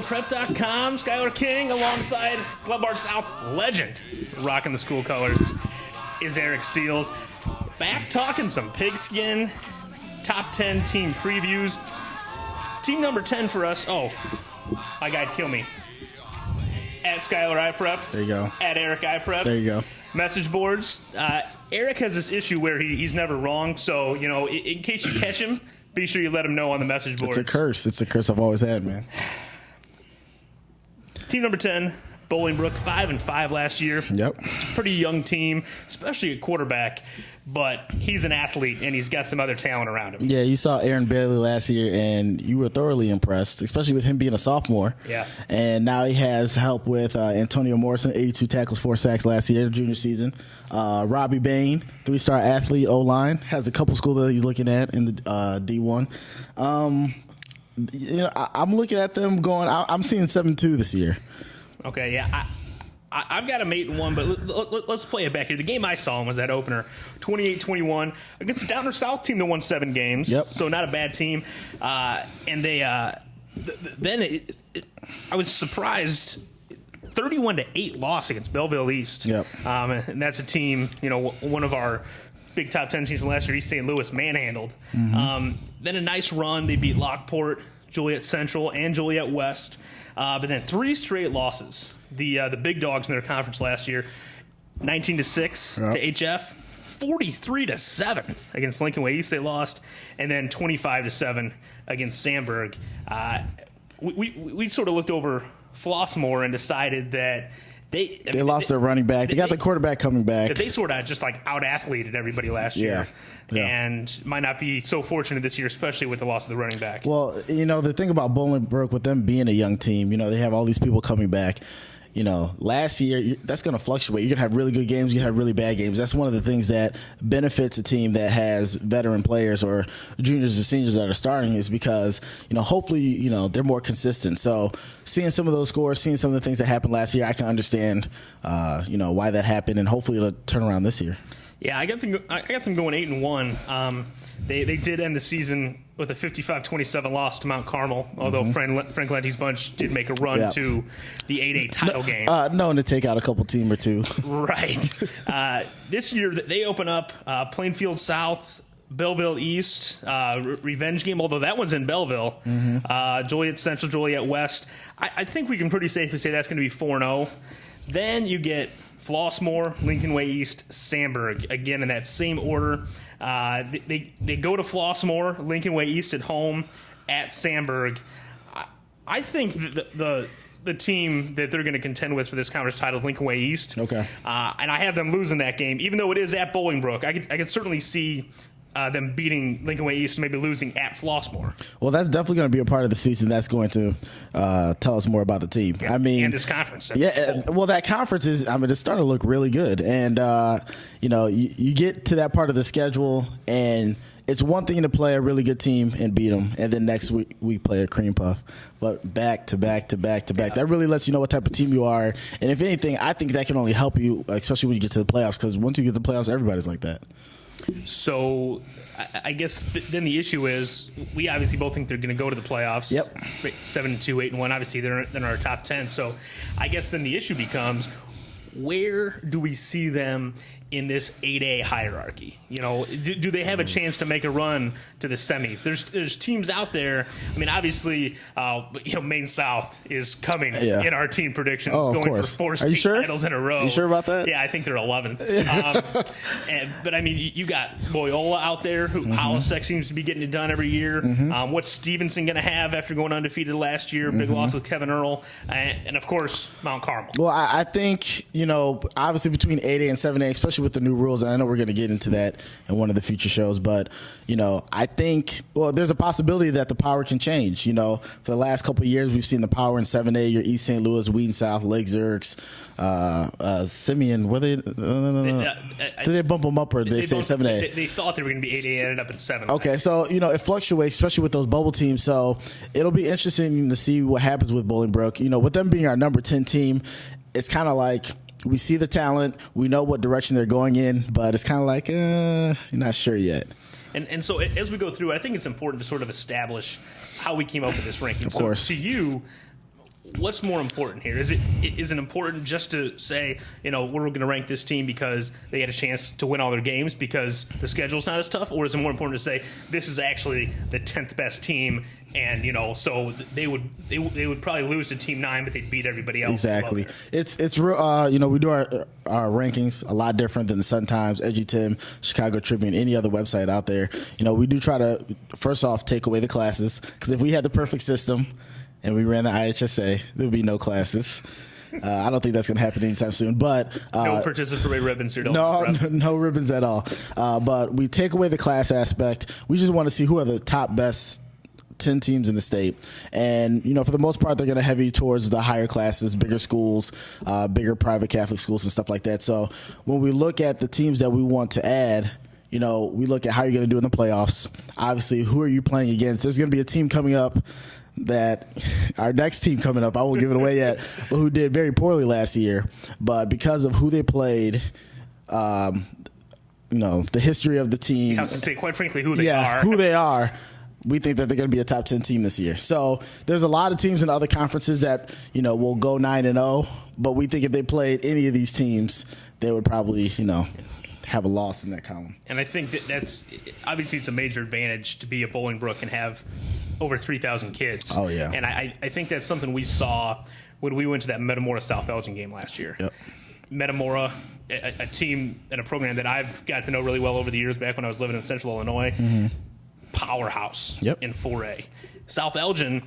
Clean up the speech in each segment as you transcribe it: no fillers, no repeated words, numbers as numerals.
SkylerPrep.com, Skyler King, alongside Club Art South legend, rocking the school colors, is Eric Seals. Back talking some pigskin, top 10 team previews. Team number 10 for us, my guy'd kill me. At Skyler iPrep. There you go. At Eric iPrep. There you go. Message boards. Eric has this issue where he's never wrong, so, in case you catch him, be sure you let him know on the message boards. It's a curse. It's a curse I've always had, man. Team number 10, Bolingbrook, 5-5 last year. Yep. Pretty young team, especially at quarterback, but he's an athlete and he's got some other talent around him. Yeah, you saw Aaron Bailey last year and you were thoroughly impressed, especially with him being a sophomore. Yeah. And now he has help with Antonio Morrison, 82 tackles, 4 sacks last year, junior season. Robbie Bain, 3-star athlete, O-line, has a couple schools that he's looking at in the D1. I'm looking at them going, I'm seeing 7-2 this year. Okay, yeah. I've got them 8-1, but let's play it back here. The game I saw was that opener, 28-21 against the Downer South team that won 7 games. Yep. So not a bad team. And they then I was surprised. 31-8 loss against Belleville East. Yep. And that's a team, one of our big top 10 teams from last year, East St. Louis, manhandled. Mm-hmm. Then a nice run. They beat Lockport, Joliet Central, and Joliet West. But then 3 straight losses. The big dogs in their conference last year, 19-6 to HF, 43-7 against Lincoln Way East they lost, and then 25-7 against Sandburg. We sort of looked over Flossmoor and decided that they lost their running back. They got the quarterback coming back. They sort of just out-athleted everybody last year. Yeah. And might not be so fortunate this year, especially with the loss of the running back. Well, the thing about Bolingbrook, with them being a young team, they have all these people coming back. Last year, that's going to fluctuate. You're going to have really good games. You're going to have really bad games. That's one of the things that benefits a team that has veteran players or juniors or seniors that are starting is because, hopefully, they're more consistent. So seeing some of those scores, seeing some of the things that happened last year, I can understand, why that happened, and hopefully it'll turn around this year. Yeah, I got them going 8-1. They did end the season with a 55-27 loss to Mount Carmel, although Frank Lente's bunch did make a run to the 8A title game. Known to take out a couple team or two. Right. This year, they open up Plainfield South, Belleville East, revenge game, although that one's in Belleville. Mm-hmm. Joliet Central, Joliet West. I think we can pretty safely say that's going to be 4-0. Then you get Flossmoor, Lincoln Way East, Sandburg, again in that same order. They go to Flossmoor, Lincoln Way East at home, at Sandburg. I think the team that they're going to contend with for this conference title is Lincoln Way East. Okay. And I have them losing that game, even though it is at Bolingbrook. I could certainly see them beating Lincoln Way East and maybe losing at Flossmoor. Well, that's definitely going to be a part of the season that's going to tell us more about the team. Yeah, and this conference. Well, that conference is, it's starting to look really good. And, you get to that part of the schedule, and it's one thing to play a really good team and beat them, and then next week we play a cream puff. But back to back, that really lets you know what type of team you are. And if anything, I think that can only help you, especially when you get to the playoffs, because once you get to the playoffs, everybody's like that. So I guess then the issue is we obviously both think they're going to go to the playoffs. Yep. 7-2, 8-1. Obviously, they're in our top 10. So I guess then the issue becomes, where do we see them in this 8A hierarchy? Do they have a chance to make a run to the semis? There's teams out there. Obviously, Maine South is coming in our team predictions, going for 4 state titles in a row. Are you sure about that? Yeah, I think they're 11th. But you got Loyola out there, who Hollisek seems to be getting it done every year. What's Stevenson going to have after going undefeated last year? Big loss with Kevin Earl, and of course Mount Carmel. Well, I think obviously between 8A and 7A, especially with the new rules, and I know we're going to get into that in one of the future shows, but I think there's a possibility that the power can change. For the last couple of years, we've seen the power in 7A. Your East St. Louis, Wheaton South, Lake Zerks, Simeon. Were they? Did they bump them up, or did they say 7A? They thought they were going to be 8A, ended up in 7. Okay, so it fluctuates, especially with those bubble teams. So it'll be interesting to see what happens with Bolingbrook. With them being our number 10 team, it's kind of like, we see the talent, we know what direction they're going in, but it's kind of like, you're not sure yet. And so as we go through, I think it's important to sort of establish how we came up with this ranking. Of course. So to you, what's more important here? Is it important just to say, we're going to rank this team because they had a chance to win all their games because the schedule's not as tough, or is it more important to say this is actually the 10th best team, and so they would probably lose to Team 9, but they'd beat everybody else? Exactly. It's real. We do our rankings a lot different than the Sun Times, Edgy Tim, Chicago Tribune, any other website out there. We do try to first off take away the classes, because if we had the perfect system and we ran the IHSA, there would be no classes. I don't think that's going to happen anytime soon. But no participatory ribbons here. No ribbons at all. But we take away the class aspect. We just want to see who are the top best 10 teams in the state. And, for the most part, they're going to heavy towards the higher classes, bigger schools, bigger private Catholic schools and stuff like that. So when we look at the teams that we want to add, we look at how you're going to do in the playoffs. Obviously, who are you playing against? There's going to be a team coming up that our next team coming up, I won't give it away yet, but who did very poorly last year. But because of who they played, the history of the team. I was going to say, quite frankly, who they are, we think that they're going to be a top 10 team this year. So there's a lot of teams in other conferences that, will go 9-0, but we think if they played any of these teams, they would probably, have a loss in that column. And I think that's obviously it's a major advantage to be at Bolingbrook and have over 3,000 kids. Oh, yeah. And I think that's something we saw when we went to that Metamora South Elgin game last year. Yep. Metamora, a team and a program that I've got to know really well over the years back when I was living in Central Illinois. Mm-hmm. Powerhouse in 4A. South Elgin,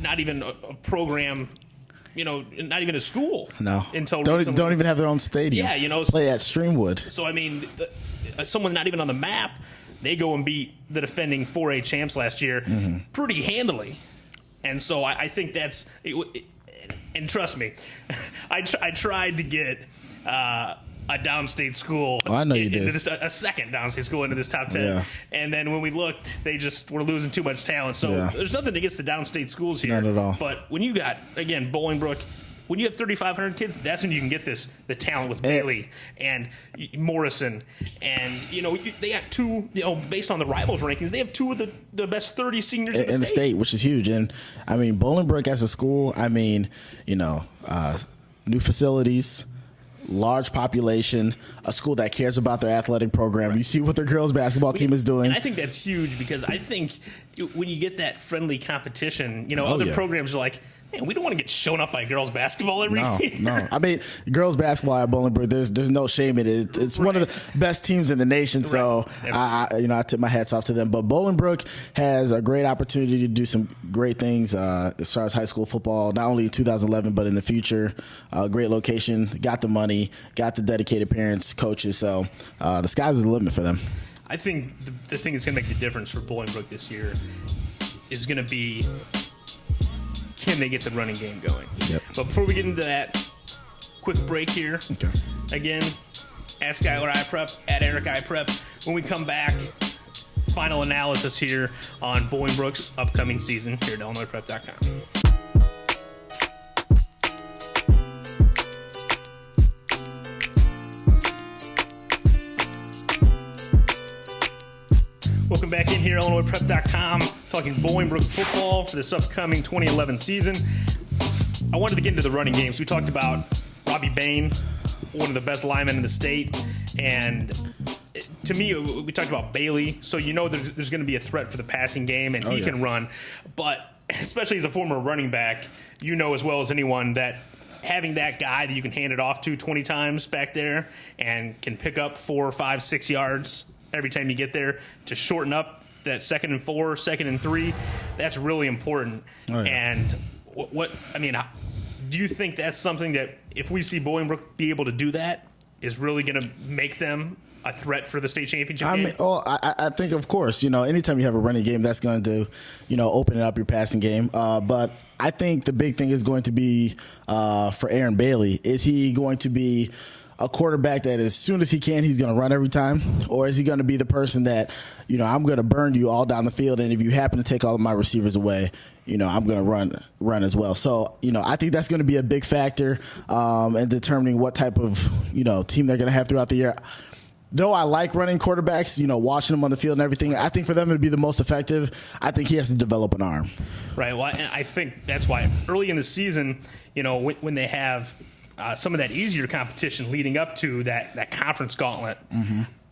not even a program, not even a school. No. Until don't even have their own stadium. Yeah, play at Streamwood. So I mean, someone not even on the map, they go and beat the defending 4A champs last year pretty handily. And so I think that's and trust me, I tried to get a downstate school. Oh, I know you did. A second downstate school into this top 10. Yeah. And then when we looked, they just were losing too much talent. So there's nothing against the downstate schools here. Not at all. But when you got, again, Bolingbrook, when you have 3,500 kids, that's when you can get the talent with Bailey and Morrison. And, they got two, based on the rivals rankings, they have two of the best 30 seniors in the state, which is huge. And, Bolingbrook as a school, new facilities, large population, a school that cares about their athletic program. Right. You see what their girls basketball team is doing. And I think that's huge because I think when you get that friendly competition, other programs are like, man, we don't want to get shown up by girls basketball every year. No. Girls basketball at Bolingbrook, there's no shame in it. It's one of the best teams in the nation. So I tip my hats off to them. But Bolingbrook has a great opportunity to do some great things as far as high school football, not only in 2011 but in the future. Great location, got the money, got the dedicated parents, coaches. So the sky's the limit for them. I think the thing that's going to make the difference for Bolingbrook this year is going to be, can they get the running game going? Yep. But before we get into that, quick break here. Okay. Again, at Skylar iPrep, at Eric iPrep. When we come back, final analysis here on Bolingbrook's upcoming season here at IllinoisPrep.com. Welcome back in here, IllinoisPrep.com, talking Bolingbrook football for this upcoming 2011 season. I wanted to get into the running games. We talked about Robbie Bain, one of the best linemen in the state, and to me, we talked about Bailey, so there's going to be a threat for the passing game, and he can run. But especially as a former running back, as well as anyone that having that guy that you can hand it off to 20 times back there and can pick up 4, 5, 6 yards every time you get there to shorten up that 2nd and 4, 2nd and 3, that's really important. Oh, yeah. And do you think that's something that if we see Bolingbrook be able to do that is really going to make them a threat for the state championship game? I think, of course, anytime you have a running game, that's going to, open up your passing game. But I think the big thing is going to be for Aaron Bailey. Is he going to be a quarterback that as soon as he can, he's going to run every time? Or is he going to be the person that, I'm going to burn you all down the field, and if you happen to take all of my receivers away, I'm going to run as well. So, I think that's going to be a big factor in determining what type of, team they're going to have throughout the year. though I like running quarterbacks, watching them on the field and everything, I think for them to be the most effective, I think he has to develop an arm. Right. Well, I think that's why early in the season, when they have some of that easier competition leading up to that conference gauntlet,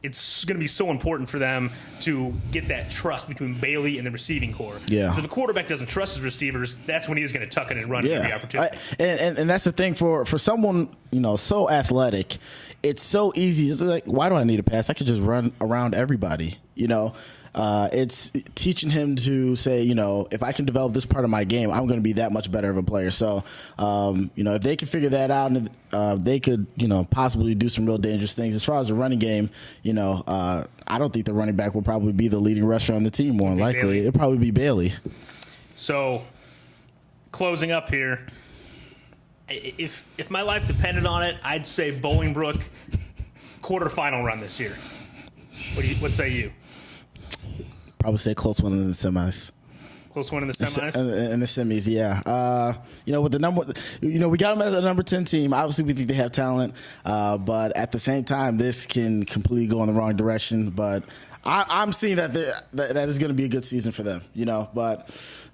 it's going to be so important for them to get that trust between Bailey and the receiving core. Yeah. So if the quarterback doesn't trust his receivers, that's when he's going to tuck it and run every opportunity. And that's the thing for someone, so athletic, it's so easy. It's like, why do I need a pass? I could just run around everybody, It's teaching him to say, if I can develop this part of my game, I'm going to be that much better of a player. So, if they can figure that out, and they could, possibly do some real dangerous things. As far as the running game, I don't think the running back will probably be the leading rusher on the team. More likely, it'll probably be Bailey. So, closing up here, if my life depended on it, I'd say Bolingbrook quarterfinal run this year. What say you? Probably say close one in the semis. Close one in the semis? In the semis, yeah. With the number, we got them as a number 10 team. Obviously, we think they have talent, but at the same time, this can completely go in the wrong direction. But I'm seeing that is going to be a good season for them, But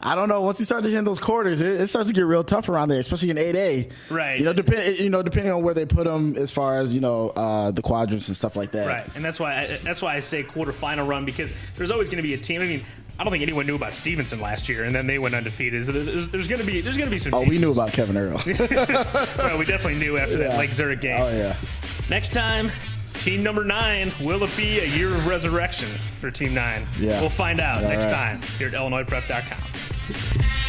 I don't know. Once you start to hit those quarters, it starts to get real tough around there, especially in 8A. Right. Depending on where they put them as far as the quadrants and stuff like that. Right. And that's why I say quarterfinal run, because there's always going to be a team. I mean, I don't think anyone knew about Stevenson last year, and then they went undefeated. So there's going to be some. Oh, we knew about Kevin Earl. Well, we definitely knew after that Lake Zurich game. Oh yeah. Next time, Team number 9, will it be a year of resurrection for Team 9? Yeah. We'll find out next right. time here at IllinoisPrep.com.